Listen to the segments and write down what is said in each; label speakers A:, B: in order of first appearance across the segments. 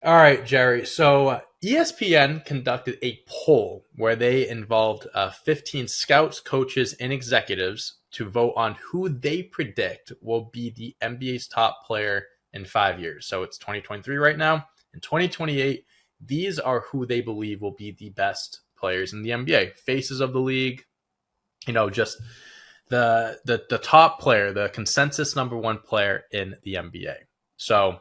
A: All right, Jerry. So ESPN conducted a poll where they involved 15 scouts, coaches, and executives to vote on who they predict will be the NBA's top player in 5 years. So it's 2023 right now. In 2028, these are who they believe will be the best players in the NBA, faces of the league. Just the top player, the consensus number one player in the NBA. So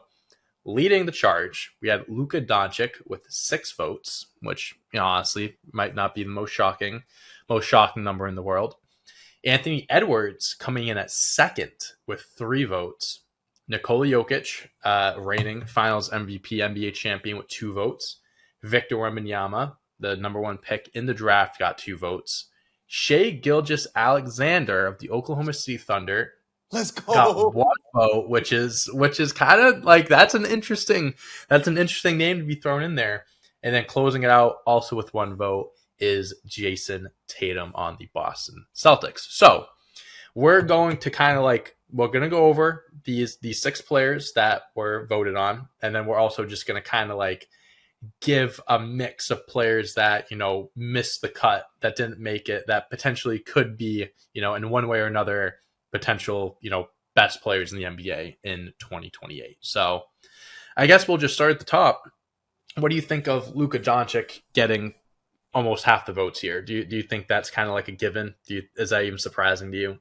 A: leading the charge, we had Luka Doncic with 6 votes, which honestly might not be the most shocking number in the world. Anthony Edwards coming in at second with 3 votes. Nikola Jokic, reigning Finals MVP, NBA champion with 2 votes. Victor Wembanyama, the number one pick in the draft, got 2 votes. Shai Gilgeous-Alexander of the Oklahoma City Thunder
B: Let's
A: got
B: go.
A: 1 vote, which is kind of like that's an interesting name to be thrown in there. And then closing it out also with 1 vote is Jayson Tatum on the Boston Celtics. So we're going to go over these 6 players that were voted on, and then we're also just going to kind of like give a mix of players that missed the cut, that didn't make it, that potentially could be in one way or another potential best players in the NBA in 2028. So I guess we'll just start at the top. What do you think of Luka Doncic getting almost half the votes here? Do you think that's kind of like a given? Is that even surprising to you?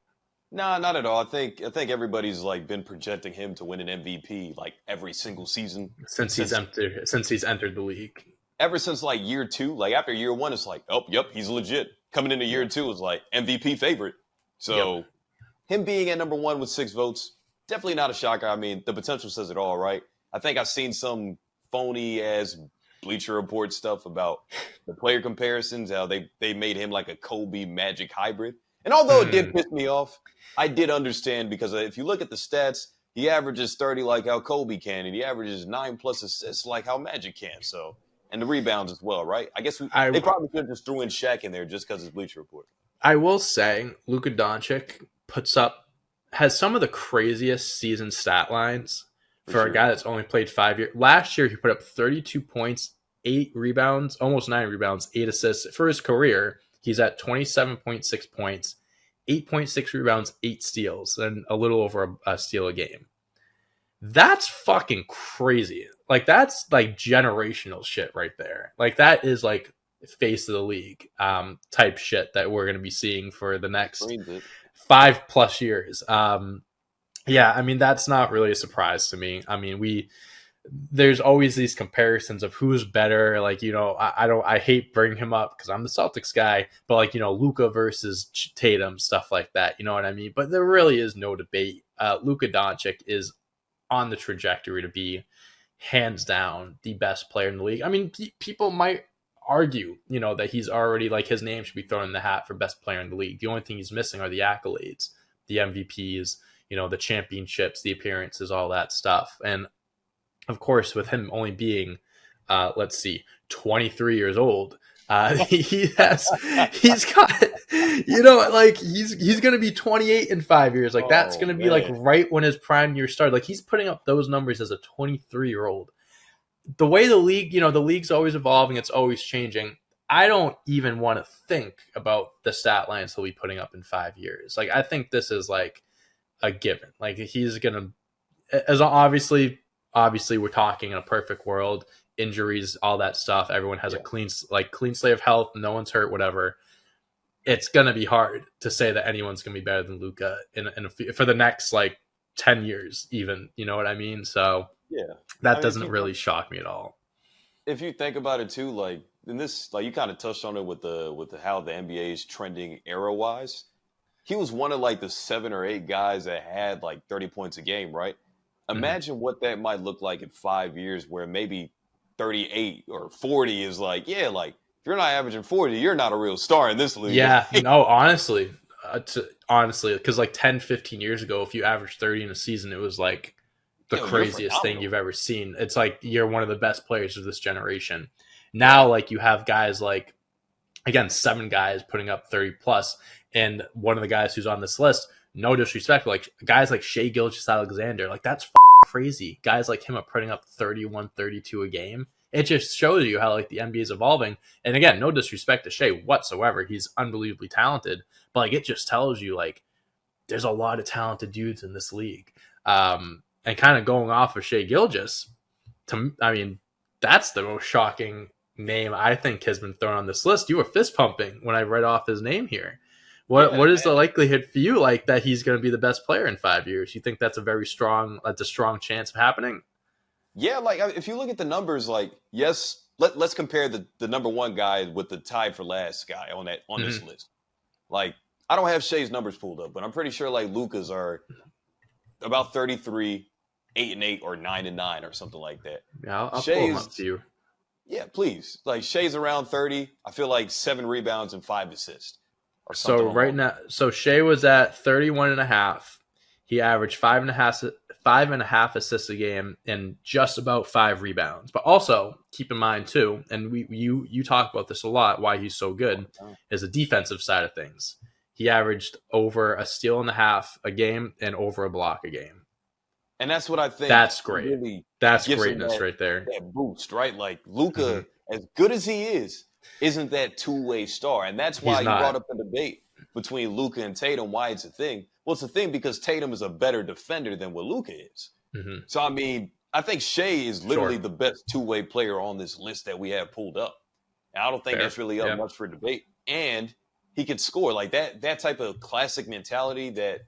B: Nah, not at all. I think everybody's like been projecting him to win an MVP like every single season
A: Since he's
B: since
A: entered the league.
B: ever since like year two. Like after year one, it's like, oh, yep, he's legit. Coming into year
A: Yeah.
B: two is like MVP favorite.
A: Yep.
B: So him being at number one with 6 votes, definitely not a shocker. I mean, the potential says it all, right? I think I've seen some phony ass Bleacher Report stuff about the player comparisons, how they made him like a Kobe Magic hybrid. And although it did
A: Hmm.
B: piss me off, I did understand because if you look at the stats, he averages 30 like how Kobe can, and he averages 9+ assists like how Magic can. So, and the rebounds as well, right? I guess
A: I
B: they probably could have just threw in Shaq in there just because it's Bleacher Report.
A: I will say Luka Doncic has some of the craziest season stat lines
B: For
A: for a
B: sure.
A: guy that's only played 5 years. Last year he put up 32 points, 8 rebounds, almost 9 rebounds, 8 assists for his career. He's at 27.6 points, 8.6 rebounds, 8 steals, and a little over a steal a game. That's fucking crazy. Like that's like generational shit right there. Like that is like face of the league type shit that we're going to be seeing for the next
B: Screens it.
A: 5+ years. Yeah, I mean that's not really a surprise to me. I mean there's always these comparisons of who's better. Like I hate bringing him up because I'm the Celtics guy, but like Luka versus Tatum, stuff like that. You know what I mean? But there really is no debate. Luka Doncic is on the trajectory to be hands down the best player in the league. I mean, people might argue, that he's already like his name should be thrown in the hat for best player in the league. The only thing he's missing are the accolades, the MVPs, the championships, the appearances, all that stuff. And of course, with him only being, let's see, 23 years old, he's got, like he's going to be 28 in 5 years. Like that's
B: Oh
A: going to be like
B: man.
A: right when his prime years start. Like he's putting up those numbers as a 23-year-old. The way the league, the league's always evolving, it's always changing. I don't even want to think about the stat lines he'll be putting up in 5 years. Like I think this is like a given. Like he's gonna, as obviously we're talking in a perfect world, injuries, all that stuff. Everyone has a
B: Yeah.
A: clean slate of health. No one's hurt, whatever. It's gonna be hard to say that anyone's gonna be better than Luka for the next like 10 years, even. You know what I mean? So
B: Yeah.
A: that
B: I mean,
A: doesn't really shock me at all.
B: if you think about it too, like in this, like you kind of touched on it with the how the NBA is trending era wise. He was one of like the 7 or 8 guys that had like 30 points a game, right?
A: Mhm.
B: Imagine what that might look like in 5 years, where maybe 38 or 40 is like, yeah, like if you're not averaging 40, you're not a real star in this league.
A: Yeah, no, honestly, because like 10, 15 years ago, if you averaged 30 in a season, it was like the
B: Yo, you're
A: craziest thing
B: phenomenal.
A: you've ever seen. It's like you're one of the best players of this generation.
B: Yeah.
A: Now, like you have guys like, again, 7 guys putting up 30 plus, and one of the guys who's on this list, no disrespect, but like guys like Shai Gilgeous-Alexander, like that's crazy. Guys like him are putting up 31, 32 a game. It just shows you how like the NBA is evolving. And again, no disrespect to Shai whatsoever. He's unbelievably talented. But like it just tells you like there's a lot of talented dudes in this league. And kind of going off of Shai Gilgeous, that's the most shocking name I think has been thrown on this list. You were fist pumping when I read off his name here. What is the likelihood for you like that he's going to be the best player in 5 years? You think that's a strong chance of happening?
B: Yeah, like if you look at the numbers, like yes, let's compare the number one guy with the tied for last guy on this list. Like I don't have Shai's numbers pulled up, but I'm pretty sure like Luka's are about 33, 8-8, or 9-9, or something like that.
A: Yeah, I'll pull him up to you.
B: Yeah, please. Like Shai's around 30. I feel like 7 rebounds and 5 assists.
A: So right now, Shai was at 31.5. He averaged 5.5 assists a game and just about 5 rebounds. But also keep in mind too, and you talk about this a lot, why he's so good is the defensive side of things. He averaged over a steal and a half a game and over a block a game.
B: And that's what I think.
A: That's great.
B: Really
A: that's greatness right there.
B: That boost, right? Like Luka, as good as he is, isn't that two-way star. And that's why you brought up the debate between Luka and Tatum, why it's a thing. Well, it's a thing because Tatum is a better defender than what Luka is. So, I mean, I think Shai is literally the best two-way player on this list that we have pulled up. And I don't think that's really up much for debate. And he can score. Like that type of classic mentality that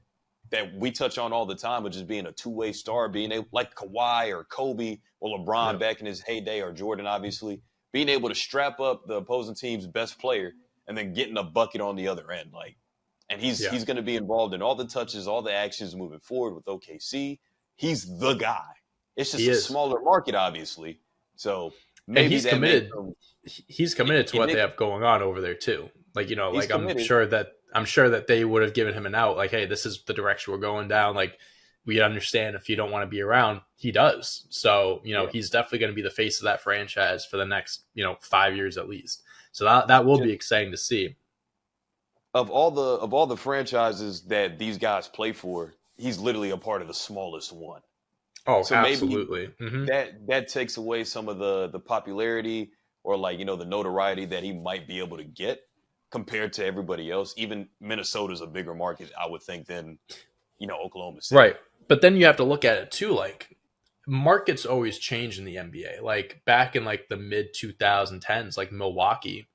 B: we touch on all the time, of just being a two-way star, being able, like Kawhi or Kobe or LeBron back in his heyday, or Jordan, obviously, being able to strap up the opposing team's best player and then getting a bucket on the other end. Like, and he's going to be involved in all the touches, all the actions moving forward with OKC. He's the guy. It's just a smaller market, obviously. So maybe
A: he's committed. He's committed to what they have going on over there too. Like, you know, like I'm sure that they would have given him an out. Like, hey, this is the direction we're going down. Like, we understand if you don't want to be around. He does. So, you know, he's definitely going to be the face of that franchise for the next, 5 years at least. So that will be exciting to see.
B: Of all the franchises that these guys play for, he's literally a part of the smallest one.
A: Oh, so absolutely.
B: Maybe that takes away some of the popularity or the notoriety that he might be able to get compared to everybody else. Even Minnesota's a bigger market, I would think, than Oklahoma City.
A: Right. But then you have to look at it too, like markets always change in the NBA. Like back in like the mid 2010s, like Milwaukee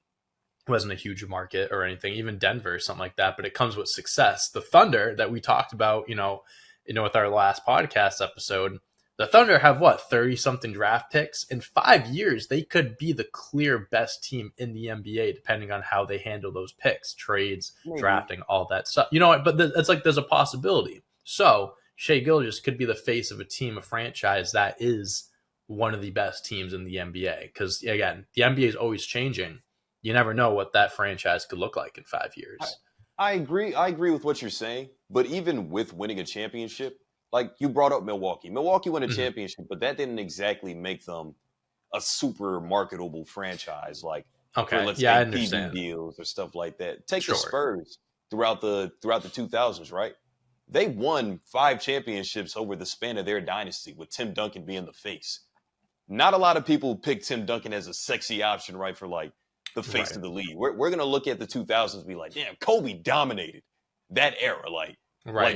A: wasn't a huge market or anything, even Denver, something like that, but it comes with success. The Thunder that we talked about, with our last podcast episode, the Thunder have 30 something draft picks. In 5 years, they could be the clear best team in the NBA, depending on how they handle those picks, trades, drafting, all that stuff. But it's like there's a possibility. So Shai Gilgeous could be the face of a team, a franchise that is one of the best teams in the NBA. Because again, the NBA is always changing. You never know what that franchise could look like in 5 years.
B: I agree. I agree with what you're saying. But even with winning a championship, like you brought up Milwaukee. Milwaukee won a championship, but that didn't exactly make them a super marketable franchise. Like, let's say TV deals or stuff like that. Take the Spurs throughout the 2000s, right? They won 5 championships over the span of their dynasty, with Tim Duncan being the face. Not a lot of people pick Tim Duncan as a sexy option, right, for like the face of the league. We're going to look at the 2000s and be like, damn, Kobe dominated that era. Like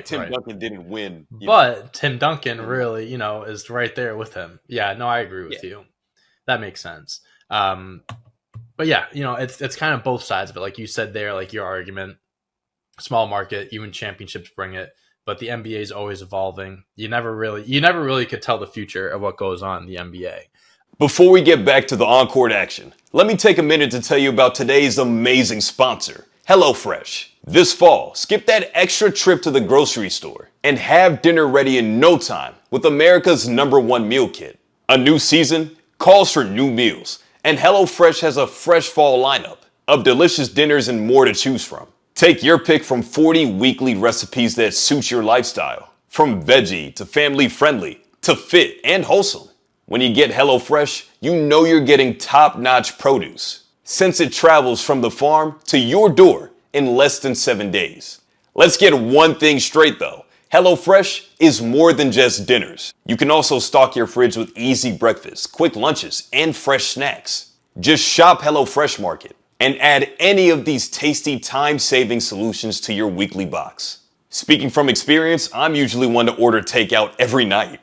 B: Tim Duncan didn't win.
A: But Tim Duncan really, is right there with him. Yeah, no, I agree with you. That makes sense. But yeah, it's kind of both sides of it. Like you said there, like your argument, small market, even championships bring it. But the NBA is always evolving. You never really could tell the future of what goes on in the NBA.
B: Before we get back to the on-court action, let me take a minute to tell you about today's amazing sponsor, HelloFresh. This fall, skip that extra trip to the grocery store and have dinner ready in no time with America's #1 meal kit. A new season calls for new meals, and HelloFresh has a fresh fall lineup of delicious dinners and more to choose from. Take your pick from 40 weekly recipes that suit your lifestyle, from veggie to family-friendly to fit and wholesome. When you get HelloFresh, you know you're getting top-notch produce, since it travels from the farm to your door in less than 7 days. Let's get one thing straight though. HelloFresh is more than just dinners. You can also stock your fridge with easy breakfasts, quick lunches, and fresh snacks. Just shop HelloFresh Market and add any of these tasty time-saving solutions to your weekly box. Speaking from experience, I'm usually one to order takeout every night.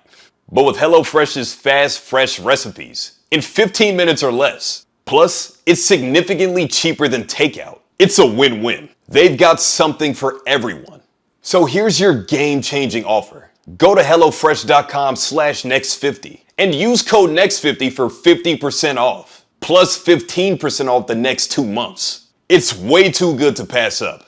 B: But with HelloFresh's fast, fresh recipes, in 15 minutes or less. Plus, it's significantly cheaper than takeout. It's a win-win. They've got something for everyone. So here's your game-changing offer. Go to HelloFresh.com/Next50 and use code Next50 for 50% off. Plus 15% off the next 2 months. It's way too good to pass up.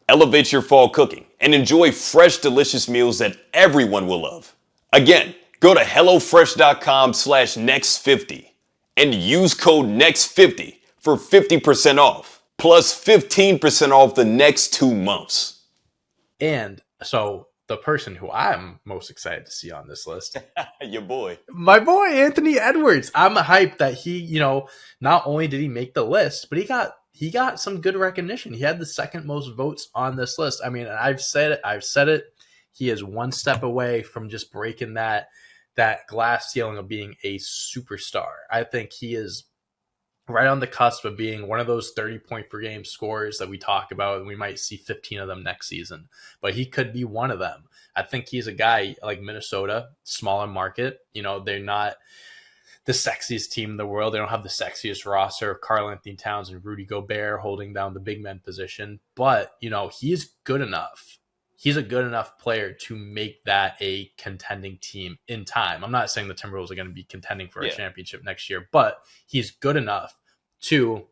B: Elevate your fall cooking and enjoy fresh, delicious meals that everyone will love. Again, go to HelloFresh.com/Next50 and use code Next50 for 50% off. Plus 15% off the next 2 months.
A: And so the person who I'm most excited to see on this list,
B: your boy,
A: my boy, Anthony Edwards. I'm hyped that he, not only did he make the list, but he got some good recognition. He had the second most votes on this list. I mean, I've said it. He is one step away from just breaking that glass ceiling of being a superstar. I think he is right on the cusp of being one of those 30-point per game scorers that we talk about, and we might see 15 of them next season. But he could be one of them. I think he's a guy like Minnesota, smaller market. They're not the sexiest team in the world. They don't have the sexiest roster of Karl Anthony Towns and Rudy Gobert holding down the big men position. But, he's good enough. He's a good enough player to make that a contending team in time. I'm not saying the Timberwolves are going to be contending for a championship next year, but he's good enough to,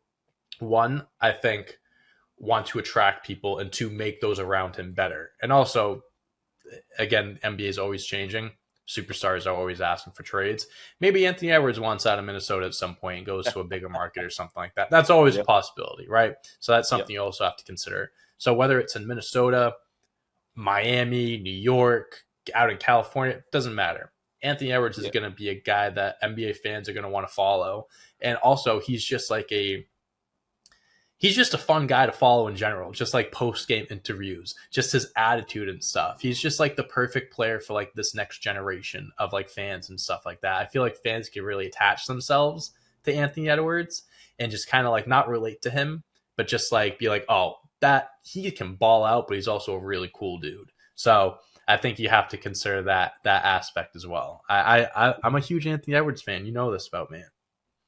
A: one, I think, want to attract people, and two, make those around him better. And also, again, NBA is always changing. Superstars are always asking for trades. Maybe Anthony Edwards wants out of Minnesota at some point and goes to a bigger market or something like that. That's always a possibility, right? So that's something you also have to consider. So whether it's in Minnesota, Miami, New York, out in California, it doesn't matter. Anthony Edwards is going to be a guy that NBA fans are going to want to follow. And also, he's just a fun guy to follow in general, just like post-game interviews, just his attitude and stuff. He's just like the perfect player for like this next generation of like fans and stuff like that. I feel like fans can really attach themselves to Anthony Edwards and just kind of like not relate to him, but just like be like, oh, that he can ball out, but he's also a really cool dude. So I think you have to consider that aspect as well. I'm a huge Anthony Edwards fan. You know this about me.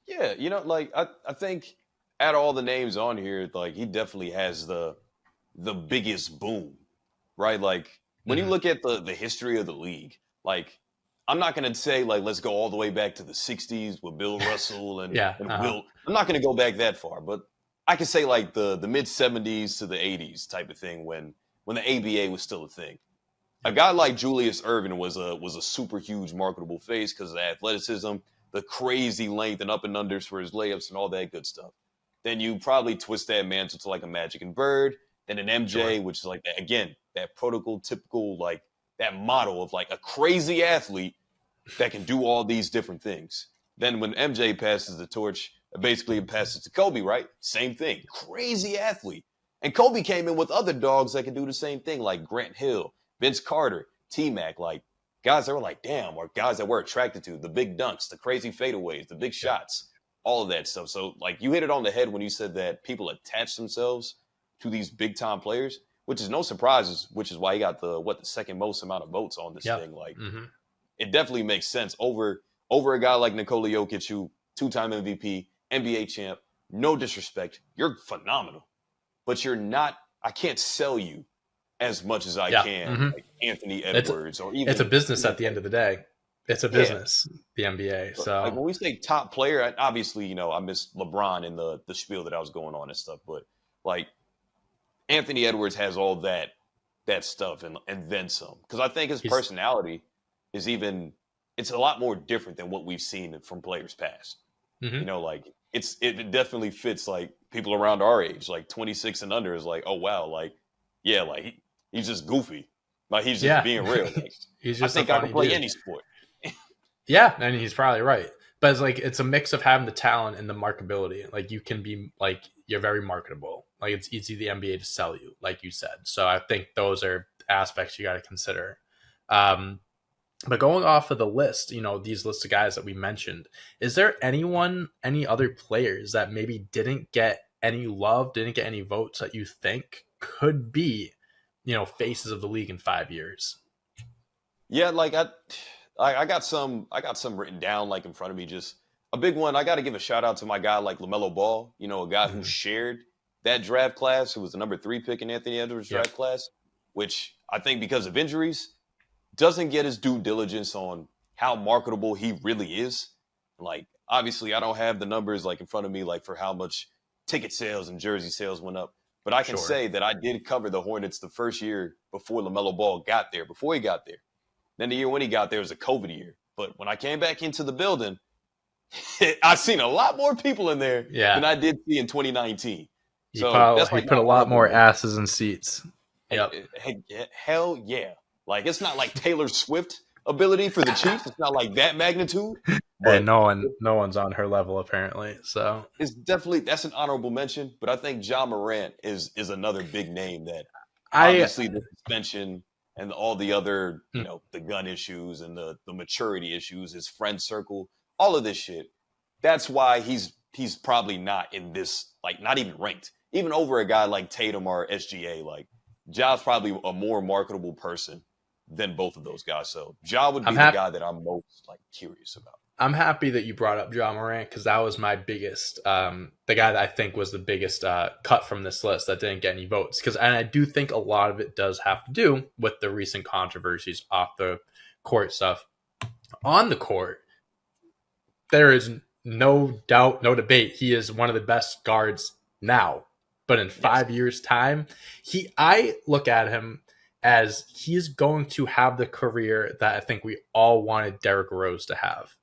B: Yeah, I think out of all the names on here, like he definitely has the biggest boom, right? Like when you look at the history of the league, like I'm not going to say like let's go all the way back to the 60s with Bill Russell and Will. I'm not going to go back that far, but I can say like the mid 70s to the 80s type of thing when the ABA was still a thing. A guy like Julius Erving was a super huge marketable face because of the athleticism, the crazy length and up and unders for his layups and all that good stuff. Then you probably twist that mantle to like a Magic and Bird, then an MJ, which is like that, again, that prototypical, like that model of like a crazy athlete that can do all these different things. Then when MJ passes the torch, basically it passes to Kobe, right? Same thing, crazy athlete. And Kobe came in with other dogs that can do the same thing, like Grant Hill, Vince Carter, T-Mac, like guys that were like, damn, or guys that we're attracted to, the big dunks, the crazy fadeaways, the big shots, all of that stuff. So like you hit it on the head when you said that people attach themselves to these big time players, which is no surprises, which is why he got the second most amount of votes on this thing. Like it definitely makes sense over a guy like Nikola Jokic, who two-time MVP, NBA champ. No disrespect, you're phenomenal, but you're not. I can't sell you as much as I can, like Anthony Edwards, or even
A: it's a business at the end of the day. It's a business, the NBA. So
B: like when we say top player, obviously, I miss LeBron in the spiel that I was going on and stuff, but like Anthony Edwards has all that stuff and then some. Because I think his personality is it's a lot more different than what we've seen from players past. Like it definitely fits like people around our age, like 26 and under is like, oh wow, like yeah, like he's just goofy, like he's just being real. Like,
A: he's just
B: I think I can play any sport.
A: Yeah, and he's probably right. But it's a mix of having the talent and the marketability. Like you can be like you're very marketable. Like it's easy the NBA to sell you, like you said. So I think those are aspects you got to consider. But going off of the list, these lists of guys that we mentioned, is there any other players that maybe didn't get any love, didn't get any votes that you think could be, faces of the league in 5 years?
B: Yeah, like I got some written down like in front of me. Just a big one. I got to give a shout out to my guy like LaMelo Ball. A guy who shared that draft class, who was the number 3 pick in Anthony Edwards' draft class, which I think because of injuries doesn't get his due diligence on how marketable he really is. Like, obviously, I don't have the numbers like in front of me, like for how much ticket sales and jersey sales went up. But I can say that I did cover the Hornets the first year before LaMelo Ball got there, before he got there. Then the year when he got there was a COVID year. But when I came back into the building, I seen a lot more people in there than I did see in 2019.
A: He put a lot more asses in seats.
B: Yep. Hell yeah. Like, it's not like Taylor Swift ability for the Chiefs. It's not like that magnitude.
A: But no one's on her level apparently. So
B: it's definitely, that's an honorable mention. But I think Ja Morant is another big name that obviously the suspension and all the other, the gun issues and the maturity issues, his friend circle, all of this shit. That's why he's probably not in this, like, not even ranked, even over a guy like Tatum or SGA. Like, Ja's probably a more marketable person than both of those guys. So Ja would be the guy that I'm most like curious about.
A: I'm happy that you brought up Ja Morant because that was my biggest, the guy that I think was the biggest cut from this list that didn't get any votes. And I do think a lot of it does have to do with the recent controversies off the court stuff. On the court, there is no doubt, no debate. He is one of the best guards now. But in 5 years' time, I look at him as he's going to have the career that I think we all wanted Derrick Rose to have.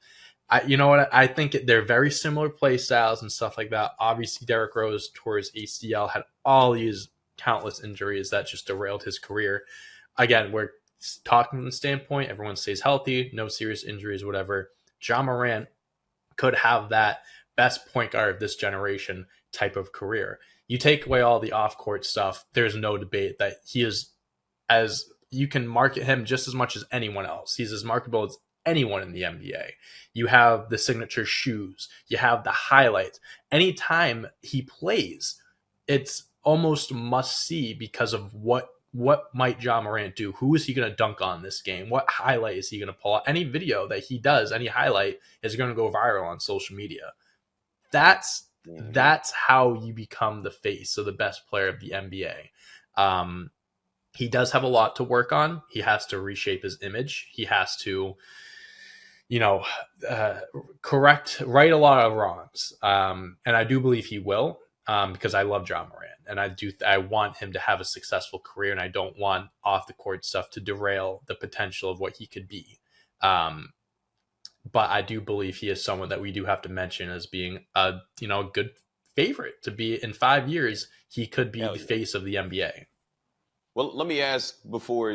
A: You know what? I think they're very similar play styles and stuff like that. Obviously, Derrick Rose tore his ACL, had all these countless injuries that just derailed his career. Again, we're talking from the standpoint, everyone stays healthy, no serious injuries, whatever. Ja Morant could have that best point guard of this generation type of career. You take away all the off-court stuff, there's no debate that he is, as you can market him just as much as anyone else. He's as marketable as anyone in the NBA. You have the signature shoes. You have the highlights. Anytime he plays, it's almost must see because of what might Ja Morant do? Who is he going to dunk on this game? What highlight is he going to pull out? Any video that he does, any highlight is going to go viral on social media. That's how you become the face of the best player of the NBA. He does have a lot to work on. He has to reshape his image. He has to, right a lot of wrongs. And I do believe he will, because I love Ja Morant. And I want him to have a successful career, and I don't want off the court stuff to derail the potential of what he could be. But I do believe he is someone that we do have to mention as being a good favorite to be in 5 years. He could be the face of the NBA.
B: Well, let me ask before,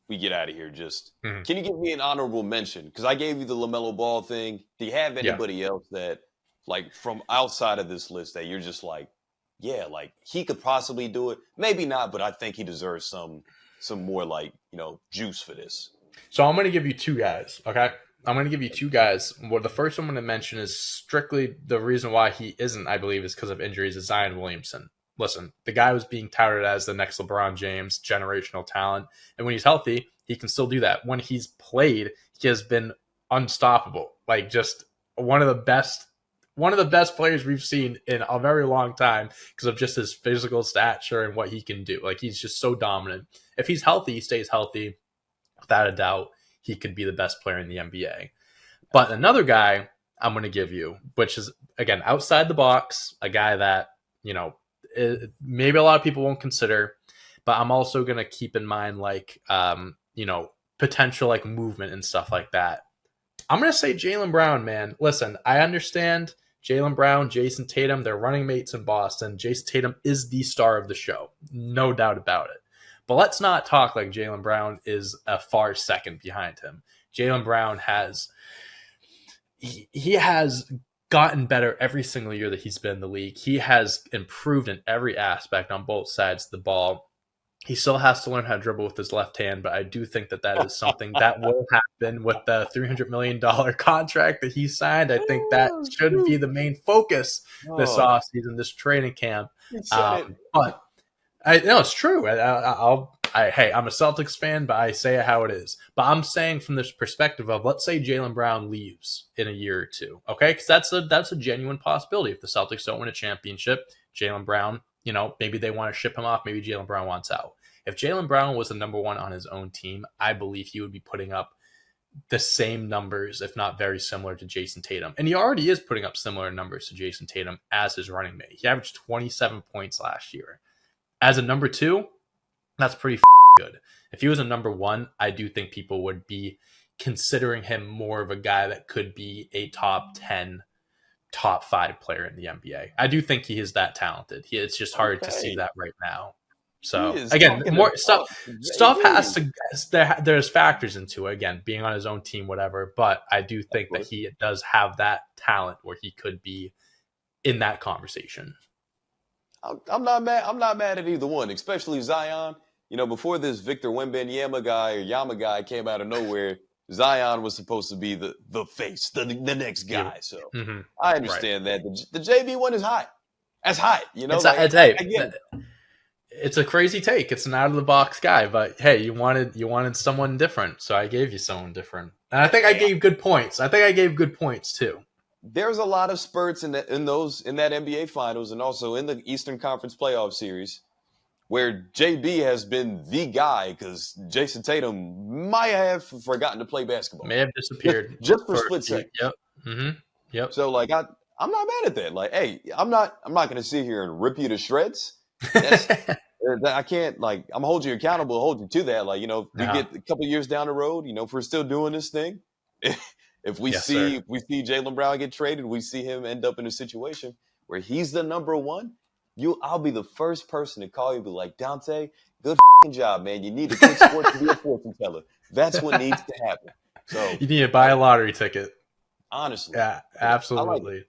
B: we get out of here. Just can you give me an honorable mention? Because I gave you the LaMelo Ball thing. Do you have anybody else that, like, from outside of this list that you're just like, yeah, like he could possibly do it? Maybe not, but I think he deserves some more juice for this.
A: So I'm going to give you 2 guys. Okay. I'm going to give you 2 guys. Well, the first one I'm going to mention is strictly the reason why he isn't, I believe, is because of injuries, is Zion Williamson. Listen, the guy was being touted as the next LeBron James, generational talent. And when he's healthy, he can still do that. When he's played, he has been unstoppable. Like, just one of the best players we've seen in a very long time because of just his physical stature and what he can do. Like, he's just so dominant. If he's healthy, he stays healthy. Without a doubt, he could be the best player in the NBA. But another guy I'm going to give you, which is, again, outside the box, a guy that, maybe a lot of people won't consider, but I'm also going to keep in mind, potential, movement and stuff like that. I'm going to say Jaylen Brown, man. Listen, I understand Jaylen Brown, Jayson Tatum, they're running mates in Boston. Jayson Tatum is the star of the show. No doubt about it. But let's not talk like Jaylen Brown is a far second behind him. Jaylen Brown has gotten better every single year that he's been in the league. He has improved in every aspect on both sides of the ball. He still has to learn how to dribble with his left hand, but I do think that is something that will happen with the $300 million contract that he signed. I think that should be the main focus this
B: Oh,
A: offseason, this training camp.
B: he said it.
A: But I know it's true. Hey, I'm a Celtics fan, but I say it how it is. But I'm saying from this perspective of, let's say Jaylen Brown leaves in a year or two, okay? Because that's a genuine possibility. If the Celtics don't win a championship, Jaylen Brown, maybe they want to ship him off. Maybe Jaylen Brown wants out. If Jaylen Brown was the number one on his own team, I believe he would be putting up the same numbers, if not very similar to Jayson Tatum. And he already is putting up similar numbers to Jayson Tatum as his running mate. He averaged 27 points last year. As a number two, that's pretty good. If he was a number one, I do think people would be considering him more of a guy that could be a top 10, top 5 player in the NBA. I do think he is that talented. It's just hard to see that right now. So again, more stuff has to. There's factors into it. Again, being on his own team, whatever. But I do think that he does have that talent where he could be in that conversation.
B: I'm not mad. I'm not mad at either one, especially Zion. Before this Victor Wembanyama guy or Yama guy came out of nowhere, Zion was supposed to be the face, the next guy. So I understand that. The JB one is hot. That's hot.
A: It's a crazy take. It's an out of the box guy, but hey, you wanted someone different, so I gave you someone different. And I think I gave good points. I think I gave good points too.
B: There's a lot of spurts in that NBA Finals and also in the Eastern Conference Playoff Series where JB has been the guy because Jayson Tatum might have forgotten to play basketball.
A: May have disappeared
B: just for a split second.
A: Yep. Mm-hmm. Yep.
B: So I'm not mad at that. Like, hey, I'm not going to sit here and rip you to shreds. I can't, I'm holding you accountable, hold you to that. We get a couple years down the road, if we're still doing this thing, if we see Jaylen Brown get traded, we see him end up in a situation where he's the number one, I'll be the first person to call you and be like, Dante, good job, man. You need to quit sports to be a fortune teller. That's what needs to happen. So
A: you need to buy a lottery ticket.
B: Honestly.
A: Yeah, absolutely.